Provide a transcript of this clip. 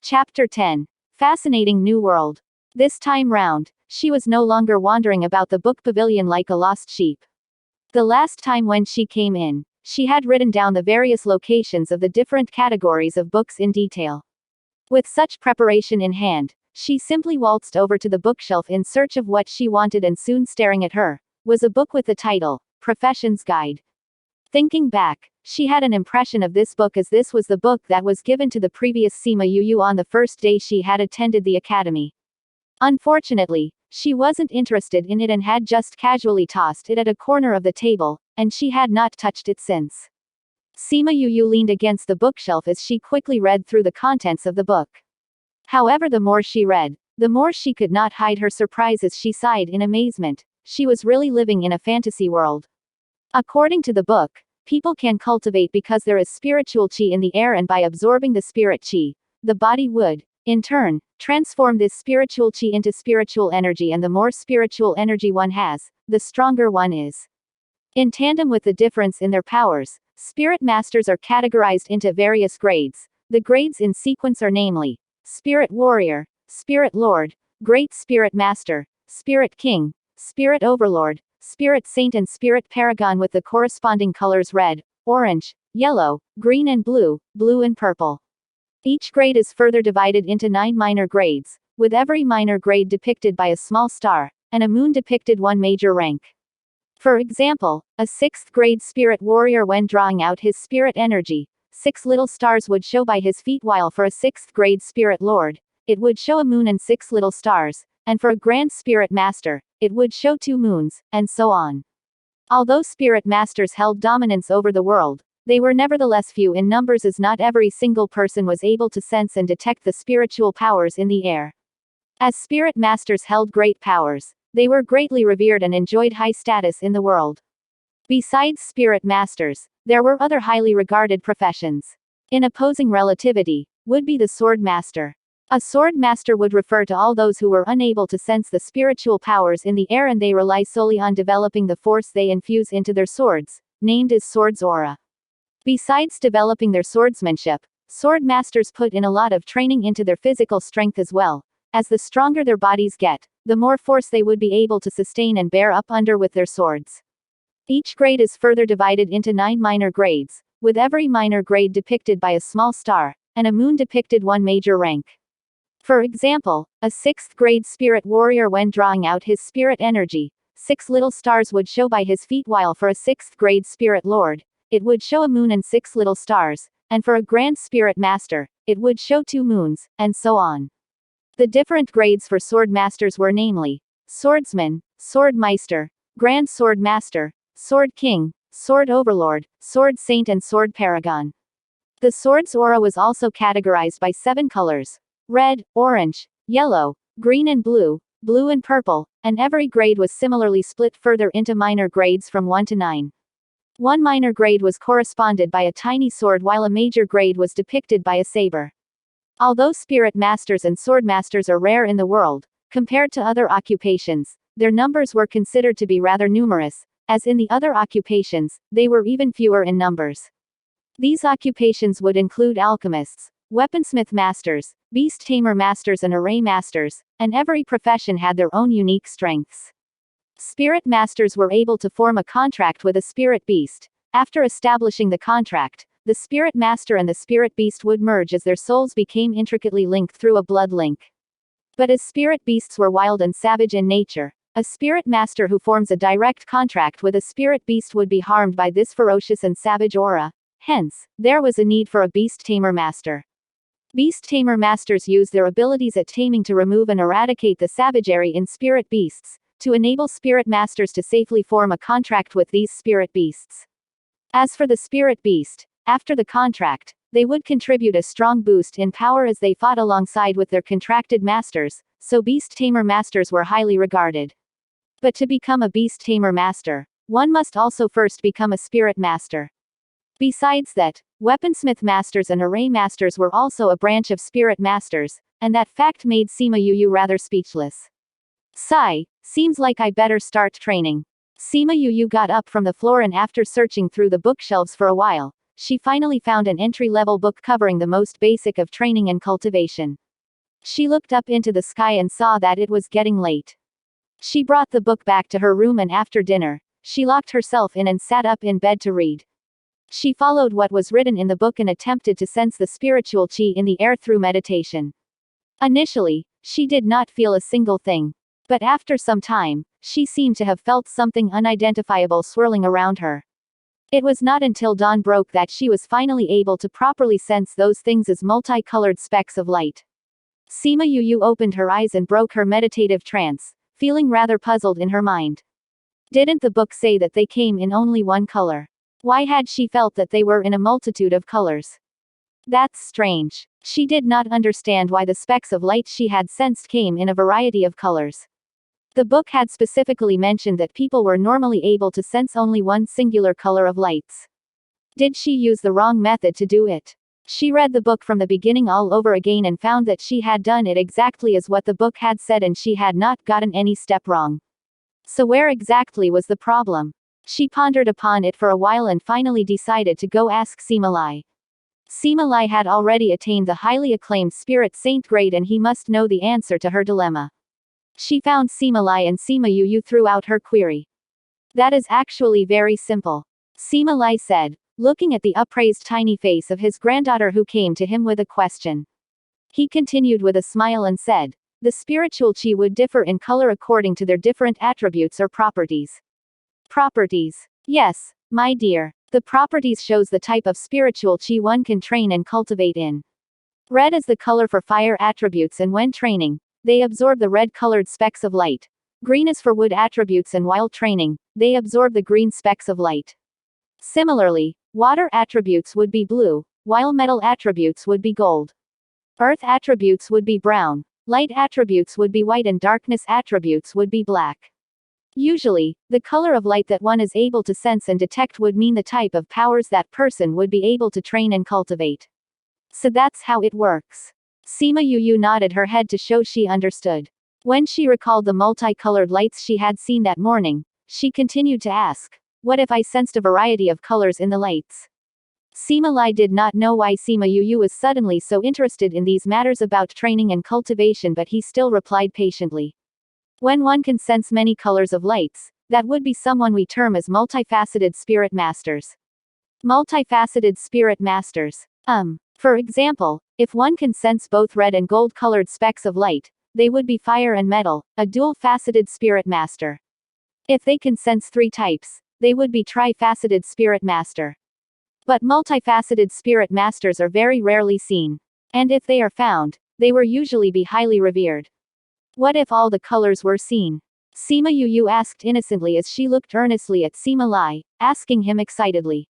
Chapter 10. Fascinating New World. This time round, she was no longer wandering about the book pavilion like a lost sheep. The last time when she came in, she had written down the various locations of the different categories of books in detail. With such preparation in hand, she simply waltzed over to the bookshelf in search of what she wanted, and soon staring at her was a book with the title, Profession's Guide. Thinking back, she had an impression of this book as this was the book that was given to the previous Sima Yu on the first day she had attended the academy. Unfortunately, she wasn't interested in it and had just casually tossed it at a corner of the table, and she had not touched it since. Sima Yu leaned against the bookshelf as she quickly read through the contents of the book. However, the more she read, the more she could not hide her surprise as she sighed in amazement. She was really living in a fantasy world. According to the book, people can cultivate because there is spiritual qi in the air, and by absorbing the spirit qi, the body would, in turn, transform this spiritual qi into spiritual energy, and the more spiritual energy one has, the stronger one is. In tandem with the difference in their powers, spirit masters are categorized into various grades. The grades in sequence are namely Spirit Warrior, Spirit Lord, Great Spirit Master, Spirit King, Spirit Overlord, Spirit Saint, and Spirit Paragon, with the corresponding colors red, orange, yellow, green and blue, blue and purple. Each grade is further divided into 9 minor grades, with every minor grade depicted by a small star, and a moon depicted one major rank. For example, a 6th grade Spirit Warrior, when drawing out his spirit energy, 6 little stars would show by his feet, while for a 6th grade Spirit Lord, it would show a moon and 6 little stars, and for a Grand Spirit Master, it would show 2 moons, and so on. Although Spirit Masters held dominance over the world, they were nevertheless few in numbers, as not every single person was able to sense and detect the spiritual powers in the air. As Spirit Masters held great powers, they were greatly revered and enjoyed high status in the world. Besides Spirit Masters, there were other highly regarded professions. In opposing relativity, would be the Sword Master. A Sword Master would refer to all those who were unable to sense the spiritual powers in the air, and they rely solely on developing the force they infuse into their swords, named as Swords Aura. Besides developing their swordsmanship, Sword Masters put in a lot of training into their physical strength as well, as the stronger their bodies get, the more force they would be able to sustain and bear up under with their swords. Each grade is further divided into 9 minor grades, with every minor grade depicted by a small star, and a moon depicted one major rank. For example, a 6th grade Spirit Warrior, when drawing out his spirit energy, 6 little stars would show by his feet, while for a 6th grade Spirit Lord, it would show a moon and 6 little stars, and for a Grand Spirit Master, it would show 2 moons, and so on. The different grades for Sword Masters were namely Swordsman, Sword Meister, Grand Sword Master, Sword King, Sword Overlord, Sword Saint, and Sword Paragon. The Sword's aura was also categorized by 7 colors: red, orange, yellow, green and blue, blue and purple, and every grade was similarly split further into minor grades from 1 to 9. One minor grade was corresponded by a tiny sword, while a major grade was depicted by a saber. Although Spirit Masters and Sword Masters are rare in the world, compared to other occupations, their numbers were considered to be rather numerous, as in the other occupations, they were even fewer in numbers. These occupations would include alchemists, weaponsmith masters, beast tamer masters, and array masters, and every profession had their own unique strengths. Spirit Masters were able to form a contract with a spirit beast. After establishing the contract, the Spirit Master and the Spirit Beast would merge as their souls became intricately linked through a blood link. But as spirit beasts were wild and savage in nature, a Spirit Master who forms a direct contract with a spirit beast would be harmed by this ferocious and savage aura. Hence, there was a need for a Beast Tamer Master. Beast Tamer Masters use their abilities at taming to remove and eradicate the savagery in spirit beasts, to enable Spirit Masters to safely form a contract with these spirit beasts. As for the Spirit Beast, after the contract, they would contribute a strong boost in power as they fought alongside with their contracted masters, so Beast Tamer Masters were highly regarded. But to become a Beast Tamer Master, one must also first become a Spirit Master. Besides that, Weaponsmith Masters and Array Masters were also a branch of Spirit Masters, and that fact made Sima Yu rather speechless. Sigh, seems like I better start training. Sima Yu got up from the floor, and after searching through the bookshelves for a while, she finally found an entry-level book covering the most basic of training and cultivation. She looked up into the sky and saw that it was getting late. She brought the book back to her room, and after dinner, she locked herself in and sat up in bed to read. She followed what was written in the book and attempted to sense the spiritual chi in the air through meditation. Initially, she did not feel a single thing. But after some time, she seemed to have felt something unidentifiable swirling around her. It was not until dawn broke that she was finally able to properly sense those things as multicolored specks of light. Sima Yu opened her eyes and broke her meditative trance, feeling rather puzzled in her mind. Didn't the book say that they came in only one color? Why had she felt that they were in a multitude of colors? That's strange. She did not understand why the specks of light she had sensed came in a variety of colors. The book had specifically mentioned that people were normally able to sense only one singular color of lights. Did she use the wrong method to do it? She read the book from the beginning all over again and found that she had done it exactly as what the book had said, and she had not gotten any step wrong. So where exactly was the problem? She pondered upon it for a while and finally decided to go ask Sima Lai. Sima Lai had already attained the highly acclaimed Spirit Saint grade, and he must know the answer to her dilemma. She found Sima Lai and Sima Yu threw out her query. That is actually very simple, Sima Lai said, looking at the upraised tiny face of his granddaughter who came to him with a question. He continued with a smile and said, the spiritual chi would differ in color according to their different attributes or properties. Properties. Yes, my dear. The properties shows the type of spiritual chi one can train and cultivate in. Red is the color for fire attributes, and when training, they absorb the red-colored specks of light. Green is for wood attributes, and while training, they absorb the green specks of light. Similarly, water attributes would be blue, while metal attributes would be gold. Earth attributes would be brown, light attributes would be white, and darkness attributes would be black. Usually, the color of light that one is able to sense and detect would mean the type of powers that person would be able to train and cultivate. So that's how it works. Sima Yu nodded her head to show she understood. When she recalled the multicolored lights she had seen that morning, she continued to ask, what if I sensed a variety of colors in the lights? Sima Lai did not know why Sima Yu was suddenly so interested in these matters about training and cultivation, but he still replied patiently. When one can sense many colors of lights, that would be someone we term as multifaceted spirit masters. Multifaceted spirit masters. For example, if one can sense both red and gold colored specks of light, they would be fire and metal, a dual-faceted spirit master. If they can sense three types, they would be tri-faceted spirit master. But multifaceted spirit masters are very rarely seen. And if they are found, they will usually be highly revered. What if all the colors were seen? Sima Yu asked innocently as she looked earnestly at Sima Lai, asking him excitedly.